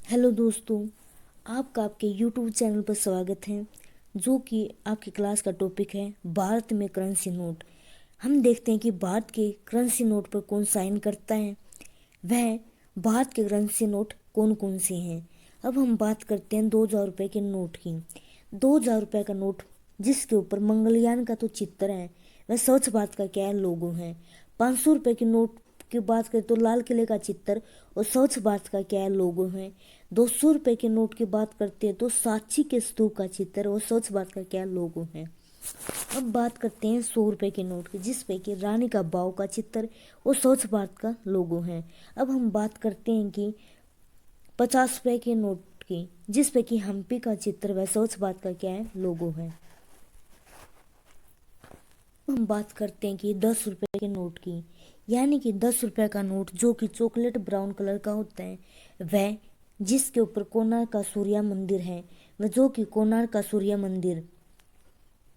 Hello दोस्तों, आपका आपके यूट्यूब चैनल पर स्वागत है। जो कि आपकी क्लास का टॉपिक है भारत में करेंसी नोट। हम देखते हैं कि भारत के करेंसी नोट पर कौन साइन करता है, वह भारत के करेंसी नोट कौन कौन से हैं। अब हम बात करते हैं 2000 रुपये के नोट की। 2000 रुपये का नोट जिसके ऊपर मंगलयान का तो चित्र है, वह स्वच्छ भारत का क्या लोगो है। 500 रुपये के नोट की बात करें तो लाल किले का चित्र और स्वच्छ भारत का क्या लोगो है। 200 रुपये के नोट की बात करते हैं तो सांची के स्तूप का चित्र और स्वच्छ भारत का क्या लोगो है। अब बात करते हैं 100 रुपये के नोट की, जिसपे कि रानी का बाव का चित्र और स्वच्छ भारत का लोगो है। अब हम बात करते हैं कि 50 रुपये के नोट की, जिसपे कि हम्पी का चित्र व स्वच्छ भारत का क्या है लोगो है। हम बात करते हैं कि 10 रुपये के नोट की, यानी कि 10 रुपये का नोट जो कि चॉकलेट ब्राउन कलर का होता है, वह जिसके ऊपर कोणार्क का सूर्य मंदिर है, वह जो कि कोणार्क का सूर्य मंदिर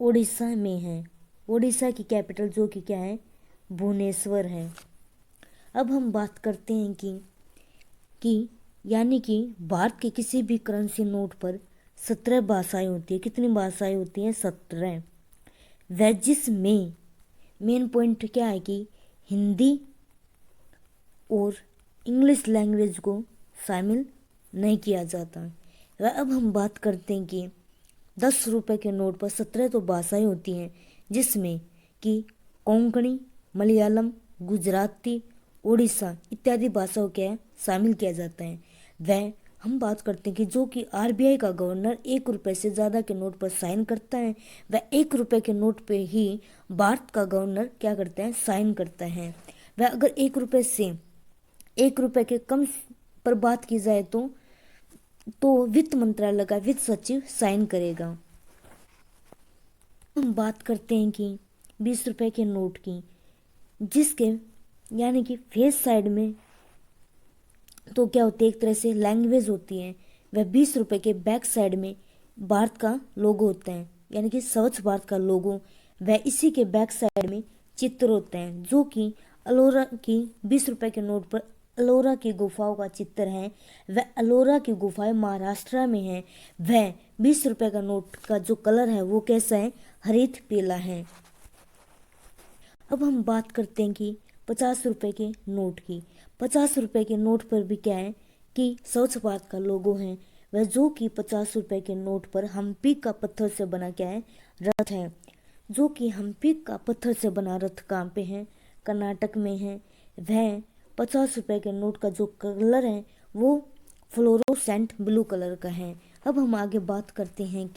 उड़ीसा में है। उड़ीसा की कैपिटल जो कि क्या है, भुवनेश्वर है। अब हम बात करते हैं कि यानी कि भारत के किसी भी करेंसी नोट पर 17 भाषाएं होती है। कितनी भाषाएं होती हैं? 17। वह जिसमें मेन पॉइंट क्या है कि हिंदी और इंग्लिश लैंग्वेज को शामिल नहीं किया जाता। वह अब हम बात करते हैं कि 10 रुपये के नोट पर 17 तो भाषाएं होती हैं, जिसमें कि कोंकणी, मलयालम, गुजराती, उड़ीसा इत्यादि भाषाओं के शामिल किया जाता है। वह हम बात करते हैं कि जो कि आरबीआई का गवर्नर 1 रुपये से ज़्यादा के नोट पर साइन करता है, वह 1 रुपये के नोट पे ही भारत का गवर्नर क्या करता है, साइन करता है। वह अगर 1 रुपये से 1 रुपये के कम पर बात की जाए तो वित्त मंत्रालय का वित्त सचिव साइन करेगा। हम बात करते हैं कि 20 रुपये के नोट की, जिसके यानी कि फेस साइड में तो क्या होती है, एक तरह से लैंग्वेज होती है। वह 20 रुपये के बैक साइड में भारत का लोगो होता है, यानी कि स्वच्छ भारत का लोगो। वह इसी के बैक साइड में चित्र होते हैं, जो कि अलोरा की 20 रुपये के नोट पर अलोरा की गुफाओं का चित्र है। वह अलोरा की गुफाएं महाराष्ट्र में है। वह 20 रुपये का नोट का जो कलर है वो कैसा है, हरित पीला है। अब हम बात करते हैं कि 50 रुपये के नोट की। 50 रुपये के नोट पर भी क्या है कि स्वच्छ भारत का लोगो है। वह जो कि 50 रुपये के नोट पर हम्पी का पत्थर से बना क्या है, रथ है। जो कि हम्पी का पत्थर से बना रथ कहाँ पे है, कर्नाटक में है। वह 50 रुपये के नोट का जो कलर है वो फ्लोरोसेंट ब्लू कलर का है। अब हम आगे बात करते हैं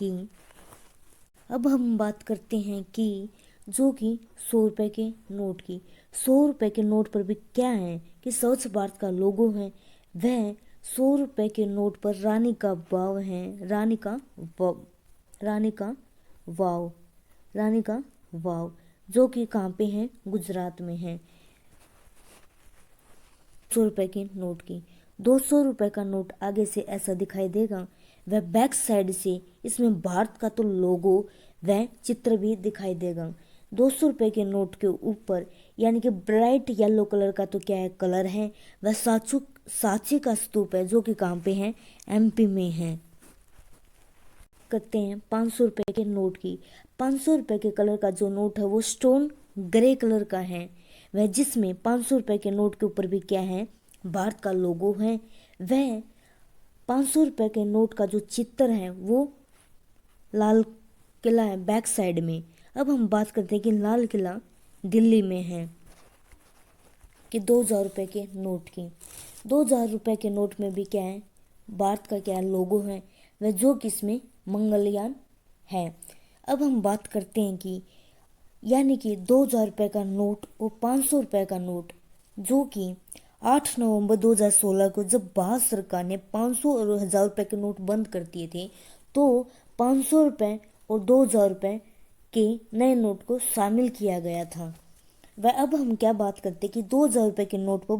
कि जो कि 100 रुपये के नोट की। 100 रुपये के नोट पर भी क्या है कि स्वच्छ भारत का लोगो है। वह 100 रुपये के नोट पर रानी का वाव है, रानी का वाव जो कि कहाँ पे है, गुजरात में है। 100 रुपये के नोट की। 200 रुपये का नोट आगे से ऐसा दिखाई देगा। वह बैक साइड से इसमें भारत का तो लोगो वह चित्र भी दिखाई देगा। 200 रुपये के नोट के ऊपर यानी कि ब्राइट येलो कलर का तो क्या है, कलर है। वह सांची का स्तूप है, जो कि कहाँ पे है, एमपी में है। करते हैं 500 रुपये के नोट की। 500 रुपये के कलर का जो नोट है वो स्टोन ग्रे कलर का है। वह जिसमें 500 रुपये के नोट के ऊपर भी क्या है, भारत का लोगो है। वह 500 रुपये के नोट का जो चित्र है वो लाल किला है बैक साइड में। अब हम बात करते हैं कि लाल किला दिल्ली में है। कि 2000 रुपये के नोट की। 2000 रुपये के नोट में भी क्या है, भारत का क्या लोगो है, वह जो कि इसमें मंगलयान है। अब हम बात करते हैं कि यानी कि 2000 रुपये का नोट और 500 रुपये का नोट, जो कि 8 नवंबर 2016 को जब भारत सरकार ने 500 और 1000 रुपये के नोट बंद कर दिए थे, तो 500 रुपये और 2000 रुपये के नए नोट को शामिल किया गया था। वह अब हम क्या बात करते हैं कि 2000 रुपये के नोट पर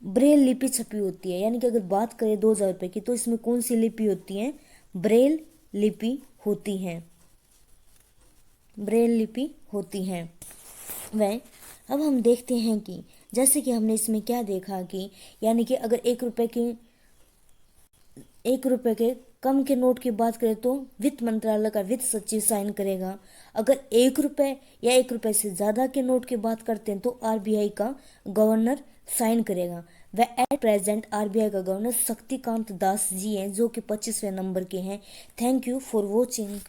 ब्रेल लिपि छपी होती है। यानी कि अगर बात करें 2000 रुपये की, तो इसमें कौन सी लिपि होती है, ब्रेल लिपि होती है। ब्रेल लिपि होती है वह। अब हम देखते हैं कि जैसे कि हमने इसमें क्या देखा कि यानी कि अगर 1 रुपये की 1 रुपए के कम के नोट की बात करें तो वित्त मंत्रालय का वित्त सचिव साइन करेगा। अगर 1 रुपए या 1 रुपए से ज़्यादा के नोट की बात करते हैं तो आरबीआई का गवर्नर साइन करेगा। वह एट प्रेजेंट आरबीआई का गवर्नर शक्तिकांत दास जी हैं, जो कि 25वें नंबर के हैं। Thank you for watching.